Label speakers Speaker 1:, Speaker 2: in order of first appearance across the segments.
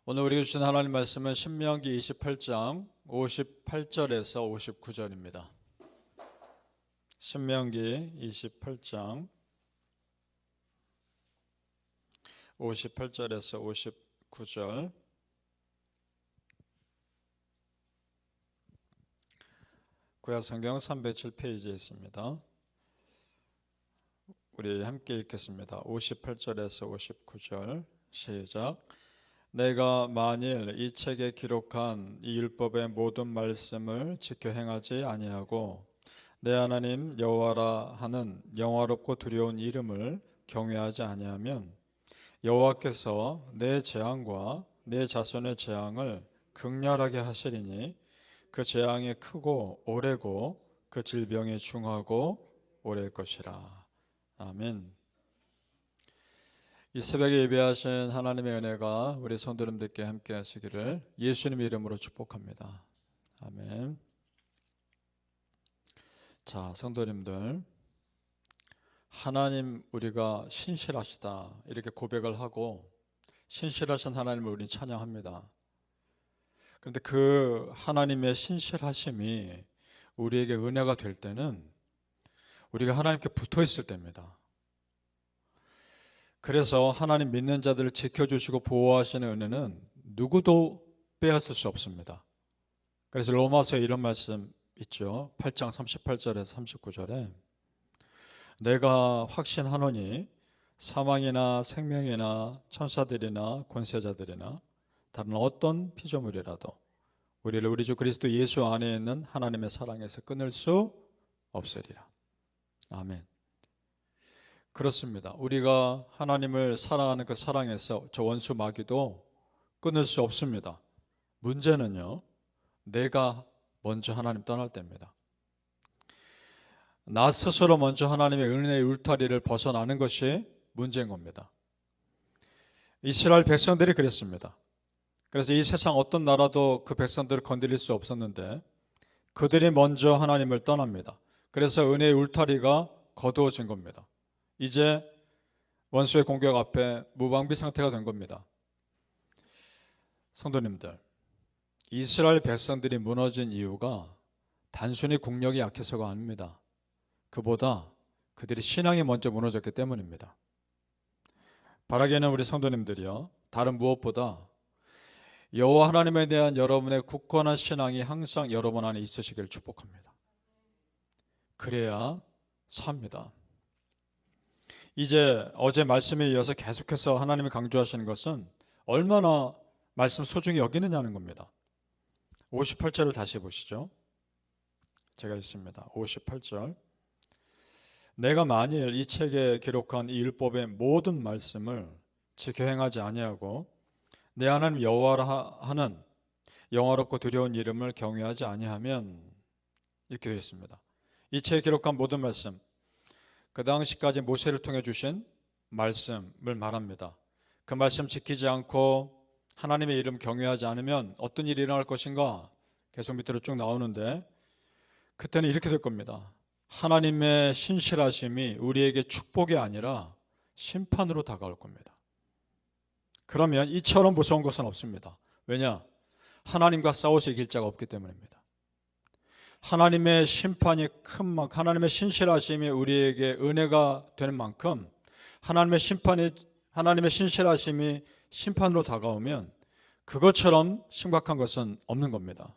Speaker 1: 오늘 우리에게 주신 하나님 말씀은 신명기 28장 58절에서 59절입니다. 신명기 28장 58절에서 59절. 구약성경 307페이지에 있습니다. 우리 함께 읽겠습니다. 58절에서 59절 시작. 내가 만일 이 책에 기록한 이 율법의 모든 말씀을 지켜 행하지 아니하고 내 하나님 여호와라 하는 영화롭고 두려운 이름을 경외하지 아니하면 여호와께서 내 재앙과 내 자손의 재앙을 극렬하게 하시리니 그 재앙이 크고 오래고 그 질병이 중하고 오래일 것이라. 아멘. 이 새벽에 예배하신 하나님의 은혜가 우리 성도님들께 함께 하시기를 예수님 이름으로 축복합니다. 아멘. 자, 성도님들, 하나님 우리가 신실하시다 이렇게 고백을 하고 신실하신 하나님을 우리는 찬양합니다. 그런데 그 하나님의 신실하심이 우리에게 은혜가 될 때는 우리가 하나님께 붙어 있을 때입니다. 그래서 하나님 믿는 자들을 지켜주시고 보호하시는 은혜는 누구도 빼앗을 수 없습니다. 그래서 로마서에 이런 말씀 있죠. 8장 38절에서 39절에 내가 확신하노니 사망이나 생명이나 천사들이나 권세자들이나 다른 어떤 피조물이라도 우리를 우리 주 그리스도 예수 안에 있는 하나님의 사랑에서 끊을 수 없으리라. 아멘. 그렇습니다. 우리가 하나님을 사랑하는 그 사랑에서 저 원수 마귀도 끊을 수 없습니다. 문제는요, 내가 먼저 하나님 떠날 때입니다. 나 스스로 먼저 하나님의 은혜의 울타리를 벗어나는 것이 문제인 겁니다. 이스라엘 백성들이 그랬습니다. 그래서 이 세상 어떤 나라도 그 백성들을 건드릴 수 없었는데 그들이 먼저 하나님을 떠납니다. 그래서 은혜의 울타리가 거두어진 겁니다. 이제 원수의 공격 앞에 무방비 상태가 된 겁니다. 성도님들, 이스라엘 백성들이 무너진 이유가 단순히 국력이 약해서가 아닙니다. 그보다 그들의 신앙이 먼저 무너졌기 때문입니다. 바라기는 우리 성도님들이요, 다른 무엇보다 여호와 하나님에 대한 여러분의 굳건한 신앙이 항상 여러분 안에 있으시기를 축복합니다. 그래야 삽니다. 이제 어제 말씀에 이어서 계속해서 하나님이 강조하시는 것은 얼마나 말씀 소중히 여기느냐는 겁니다. 58절을 다시 보시죠. 제가 읽습니다. 58절. 내가 만일 이 책에 기록한 이 율법의 모든 말씀을 지켜 행하지 아니하고 내 하나님 여호와라 하는 영화롭고 두려운 이름을 경외하지 아니하면, 이렇게 되어 있습니다. 이 책에 기록한 모든 말씀, 그 당시까지 모세를 통해 주신 말씀을 말합니다. 그 말씀 지키지 않고 하나님의 이름 경외하지 않으면 어떤 일이 일어날 것인가? 계속 밑으로 쭉 나오는데 그때는 이렇게 될 겁니다. 하나님의 신실하심이 우리에게 축복이 아니라 심판으로 다가올 겁니다. 그러면 이처럼 무서운 것은 없습니다. 왜냐? 하나님과 싸워서 이길 자가 없기 때문입니다. 하나님의 심판이 큰 만큼, 하나님의 신실하심이 우리에게 은혜가 되는 만큼 하나님의 신실하심이 심판으로 다가오면 그것처럼 심각한 것은 없는 겁니다.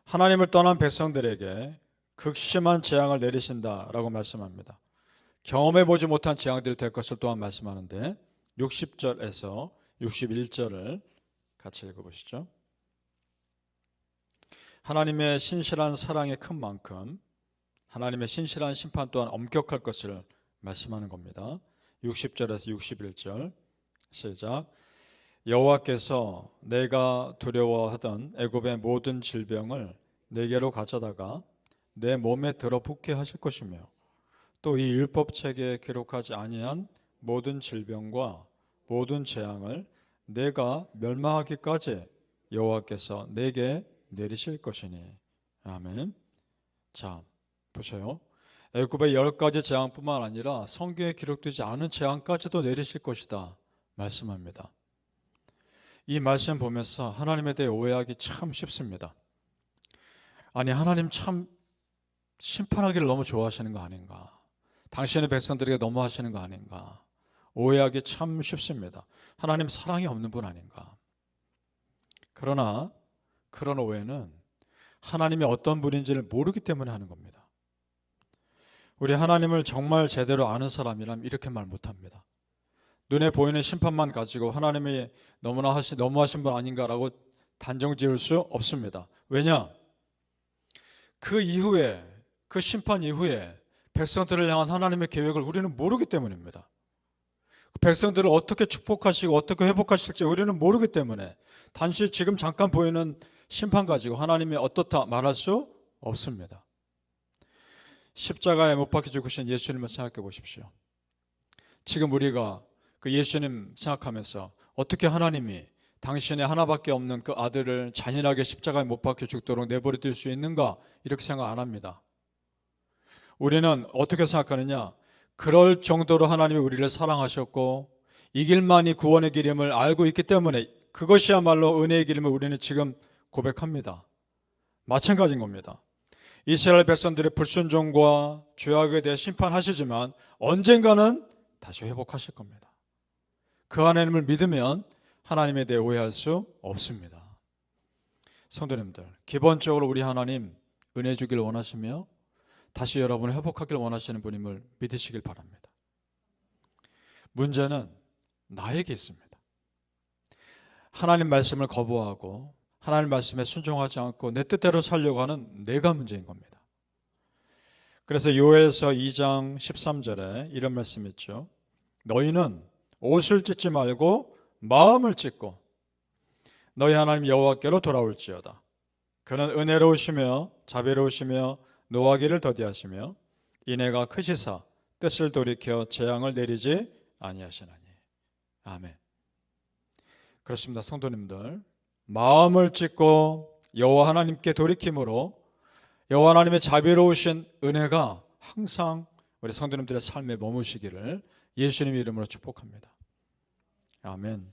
Speaker 1: 하나님을 떠난 백성들에게 극심한 재앙을 내리신다라고 말씀합니다. 경험해보지 못한 재앙들이 될 것을 또한 말씀하는데 60절에서 61절을 같이 읽어보시죠. 하나님의 신실한 사랑이 큰 만큼 하나님의 신실한 심판 또한 엄격할 것을 말씀하는 겁니다. 60절에서 61절 시작. 여호와께서 내가 두려워하던 애굽의 모든 질병을 내게로 가져다가 내 몸에 들어붙게 하실 것이며 또 이 율법책에 기록하지 아니한 모든 질병과 모든 재앙을 내가 멸망하기까지 여호와께서 내게 내리실 것이니. 아멘. 자, 보세요. 애굽의 10가지 재앙뿐만 아니라 성경에 기록되지 않은 재앙까지도 내리실 것이다 말씀합니다. 이 말씀 보면서 하나님에 대해 오해하기 참 쉽습니다. 아니, 하나님 참 심판하기를 너무 좋아하시는 거 아닌가? 당신의 백성들에게 너무 하시는 거 아닌가? 오해하기 참 쉽습니다. 하나님 사랑이 없는 분 아닌가? 그러나 그런 오해는 하나님이 어떤 분인지를 모르기 때문에 하는 겁니다. 우리 하나님을 정말 제대로 아는 사람이라면 이렇게 말 못합니다. 눈에 보이는 심판만 가지고 하나님이 너무하신 분 아닌가라고 단정 지을 수 없습니다. 왜냐? 그 이후에, 그 심판 이후에 백성들을 향한 하나님의 계획을 우리는 모르기 때문입니다. 백성들을 어떻게 축복하시고 어떻게 회복하실지 우리는 모르기 때문에 단지 지금 잠깐 보이는 심판 가지고 하나님이 어떻다 말할 수 없습니다. 십자가에 못 박혀 죽으신 예수님을 생각해 보십시오. 지금 우리가 그 예수님 생각하면서 어떻게 하나님이 당신의 하나밖에 없는 그 아들을 잔인하게 십자가에 못 박혀 죽도록 내버려 둘 수 있는가? 이렇게 생각 안 합니다. 우리는 어떻게 생각하느냐? 그럴 정도로 하나님이 우리를 사랑하셨고 이 길만이 구원의 길임을 알고 있기 때문에 그것이야말로 은혜의 길임을 우리는 지금 고백합니다. 마찬가지인 겁니다. 이스라엘 백성들의 불순종과 죄악에 대해 심판하시지만 언젠가는 다시 회복하실 겁니다. 그 하나님을 믿으면 하나님에 대해 오해할 수 없습니다. 성도님들, 기본적으로 우리 하나님 은혜 주길 원하시며 다시 여러분을 회복하길 원하시는 분임을 믿으시길 바랍니다. 문제는 나에게 있습니다. 하나님 말씀을 거부하고 하나님 말씀에 순종하지 않고 내 뜻대로 살려고 하는 내가 문제인 겁니다. 그래서 요엘서 2장 13절에 이런 말씀이 있죠. 너희는 옷을 찢지 말고 마음을 찢고 너희 하나님 여호와께로 돌아올지어다. 그는 은혜로우시며 자비로우시며 노하기를 더디하시며 인애가 크시사 뜻을 돌이켜 재앙을 내리지 아니하시나니. 아멘. 그렇습니다. 성도님들, 마음을 찢고 여호와 하나님께 돌이킴으로 여호와 하나님의 자비로우신 은혜가 항상 우리 성도님들의 삶에 머무시기를 예수님의 이름으로 축복합니다. 아멘.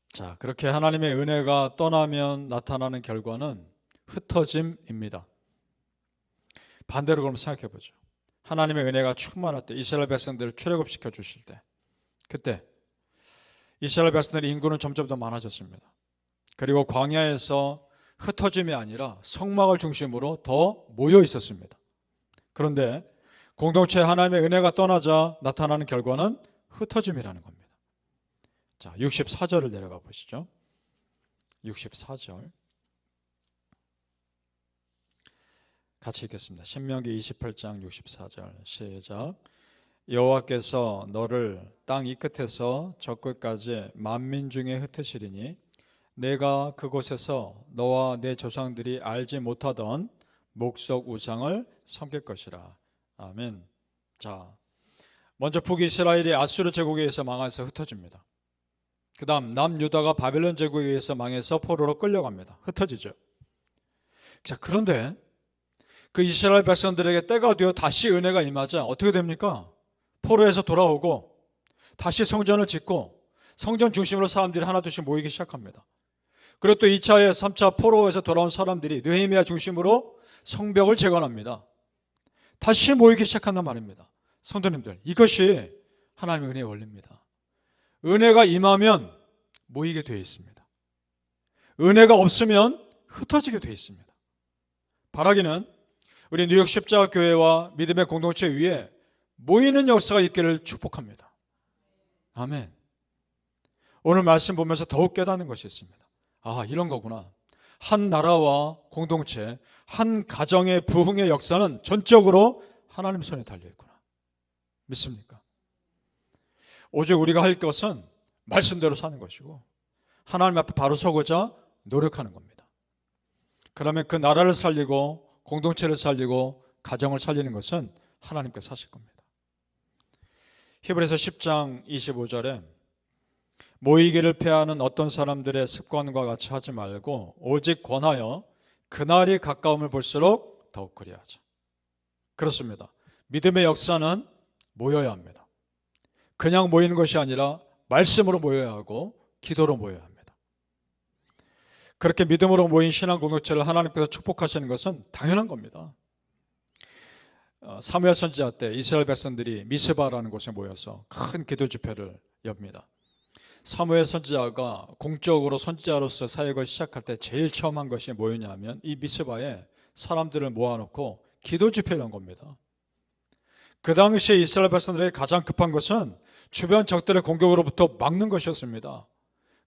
Speaker 1: 자, 그렇게 하나님의 은혜가 떠나면 나타나는 결과는 흩어짐입니다. 반대로 그럼 생각해 보죠. 하나님의 은혜가 충만할 때 이스라엘 백성들을 출애굽시켜 주실 때 그때 이스라엘 백성들의 인구는 점점 더 많아졌습니다. 그리고 광야에서 흩어짐이 아니라 성막을 중심으로 더 모여 있었습니다. 그런데 공동체 하나님의 은혜가 떠나자 나타나는 결과는 흩어짐이라는 겁니다. 자, 64절을 내려가 보시죠. 64절 같이 읽겠습니다. 신명기 28장 64절 시작. 여호와께서 너를 땅 이 끝에서 저 끝까지 만민 중에 흩으시리니 내가 그곳에서 너와 내 조상들이 알지 못하던 목석 우상을 섬길 것이라. 아멘. 자, 먼저 북이스라엘이 아수르 제국에 의해서 망해서 흩어집니다. 그 다음 남유다가 바벨론 제국에 의해서 망해서 포로로 끌려갑니다. 흩어지죠. 자, 그런데 그 이스라엘 백성들에게 때가 되어 다시 은혜가 임하자 어떻게 됩니까? 포로에서 돌아오고 다시 성전을 짓고 성전 중심으로 사람들이 하나둘씩 모이기 시작합니다. 그리고 또 2차에 3차 포로에서 돌아온 사람들이 느헤미야 중심으로 성벽을 재건합니다. 다시 모이기 시작한단 말입니다. 성도님들, 이것이 하나님의 은혜의 원리입니다. 은혜가 임하면 모이게 되어 있습니다. 은혜가 없으면 흩어지게 되어 있습니다. 바라기는 우리 뉴욕 십자가 교회와 믿음의 공동체 위에 모이는 역사가 있기를 축복합니다. 아멘. 오늘 말씀 보면서 더욱 깨닫는 것이 있습니다. 아, 이런 거구나. 한 나라와 공동체, 한 가정의 부흥의 역사는 전적으로 하나님 손에 달려있구나. 믿습니까? 오직 우리가 할 것은 말씀대로 사는 것이고 하나님 앞에 바로 서고자 노력하는 겁니다. 그러면 그 나라를 살리고 공동체를 살리고 가정을 살리는 것은 하나님께서 하실 겁니다. 히브리서 10장 25절에 모이기를 패하는 어떤 사람들의 습관과 같이 하지 말고 오직 권하여 그날이 가까움을 볼수록 더욱 그리하자. 그렇습니다. 믿음의 역사는 모여야 합니다. 그냥 모이는 것이 아니라 말씀으로 모여야 하고 기도로 모여야 합니다. 그렇게 믿음으로 모인 신앙 공동체를 하나님께서 축복하시는 것은 당연한 겁니다. 사무엘 선지자 때 이스라엘 백성들이 미스바라는 곳에 모여서 큰 기도 집회를 엽니다. 사무엘 선지자가 공적으로 선지자로서 사역을 시작할 때 제일 처음 한 것이 뭐였냐면 이 미스바에 사람들을 모아놓고 기도 집회를 한 겁니다. 그 당시에 이스라엘 백성들에게 가장 급한 것은 주변 적들의 공격으로부터 막는 것이었습니다.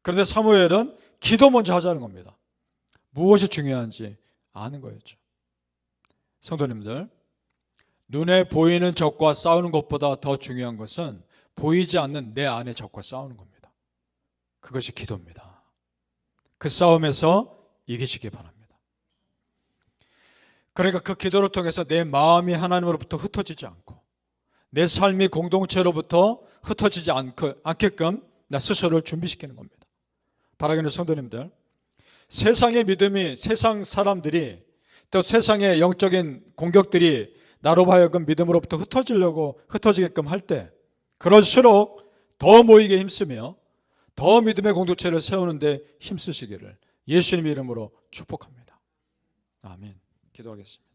Speaker 1: 그런데 사무엘은 기도 먼저 하자는 겁니다. 무엇이 중요한지 아는 거였죠. 성도님들, 눈에 보이는 적과 싸우는 것보다 더 중요한 것은 보이지 않는 내 안의 적과 싸우는 겁니다. 그것이 기도입니다. 그 싸움에서 이기시기 바랍니다. 그러니까 그 기도를 통해서 내 마음이 하나님으로부터 흩어지지 않고 내 삶이 공동체로부터 흩어지지 않게끔 나 스스로를 준비시키는 겁니다. 바라기는 성도님들, 세상의 믿음이, 세상 사람들이, 또 세상의 영적인 공격들이 나로 하여금 믿음으로부터 흩어지게끔 할 때, 그럴수록 더 모이게 힘쓰며 더 믿음의 공동체를 세우는데 힘쓰시기를 예수님 이름으로 축복합니다. 아멘. 기도하겠습니다.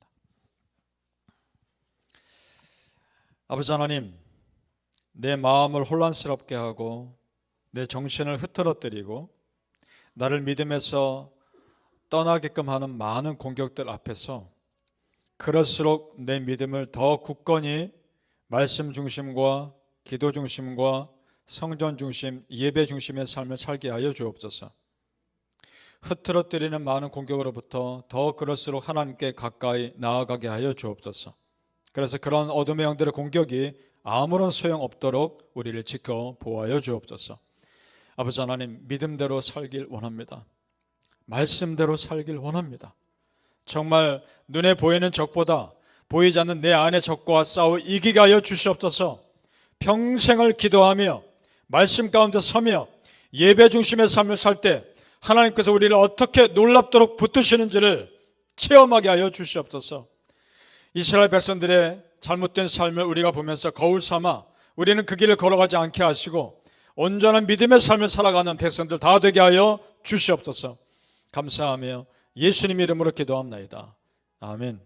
Speaker 1: 아버지 하나님, 내 마음을 혼란스럽게 하고 내 정신을 흐트러뜨리고 나를 믿음에서 떠나게끔 하는 많은 공격들 앞에서 그럴수록 내 믿음을 더 굳건히 말씀 중심과 기도 중심과 성전 중심, 예배 중심의 삶을 살게 하여 주옵소서. 흐트러뜨리는 많은 공격으로부터 더 그럴수록 하나님께 가까이 나아가게 하여 주옵소서. 그래서 그런 어둠의 영들의 공격이 아무런 소용없도록 우리를 지켜 보호하여 주옵소서. 아버지 하나님, 믿음대로 살길 원합니다. 말씀대로 살길 원합니다. 정말 눈에 보이는 적보다 보이지 않는 내 안의 적과 싸워 이기게 하여 주시옵소서. 평생을 기도하며 말씀 가운데 서며 예배 중심의 삶을 살 때 하나님께서 우리를 어떻게 놀랍도록 붙드시는지를 체험하게 하여 주시옵소서. 이스라엘 백성들의 잘못된 삶을 우리가 보면서 거울 삼아 우리는 그 길을 걸어가지 않게 하시고 온전한 믿음의 삶을 살아가는 백성들 다 되게 하여 주시옵소서. 감사하며 예수님 이름으로 기도합나이다. 아멘.